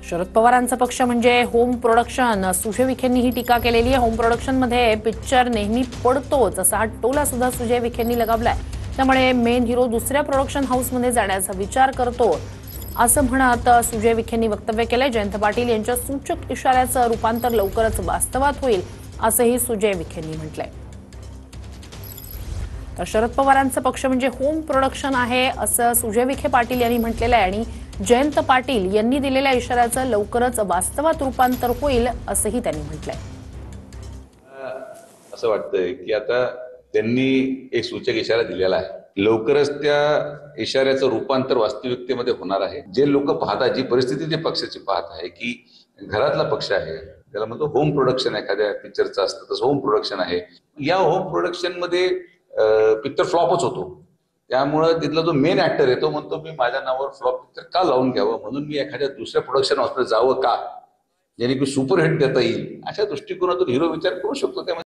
शरद पवारांचा पक्ष म्हणजे होम प्रोडक्शन. सुजय विखेंनी ही टीका केलेली आहे. होम प्रोडक्शन मध्ये पिक्चर नेहमी पडतोच असा हा टोला सुद्धा सुजय विखेंनी लगावलाय. त्यामुळे मेन हिरो दुसऱ्या प्रोडक्शन हाऊसमध्ये जाण्याचा विचार करतो असं म्हणत सुजय विखेंनी वक्तव्य केलंय. जयंत पाटील यांच्या सूचक इशाऱ्याचं रूपांतर लवकरच वास्तवात होईल असंही सुजय विखेंनी म्हटलंय. तर शरद पवारांचा पक्ष म्हणजे होम प्रोडक्शन आहे असं सुजय विखे पाटील यांनी म्हटलेलं आहे आणि जयंत पाटील यांनी दिलेल्या इशाऱ्याचं लवकरच वास्तवात रूपांतर होईल असंही त्यांनी म्हटलंय. असं वाटतंय की आता त्यांनी एक सूचक इशारा दिलेला आहे. लवकरच त्या इशाऱ्याचं रूपांतर वास्तविकतेमध्ये होणार आहे. जे लोक पाहतात, जी परिस्थिती ते पक्षाची पाहत आहे की घरातला पक्ष आहे, त्याला म्हणतो होम प्रोडक्शन एखाद्या पिक्चरचं असतं तसं होम प्रोडक्शन आहे. या होम प्रोडक्शन मध्ये पिक्चर फ्लॉपच होतो. त्यामुळे तिथला जो मेन ऍक्टर आहे तो म्हणतो मी माझ्या नावावर फ्लॉप पिक्चर का लावून घ्यावं, म्हणून मी एखाद्या दुसऱ्या प्रोडक्शन हाऊसमध्ये जावं का, जेणेकरून सुपरहिट देता येईल. अशा दृष्टिकोनातून हिरो विचार करू शकतो. त्यामध्ये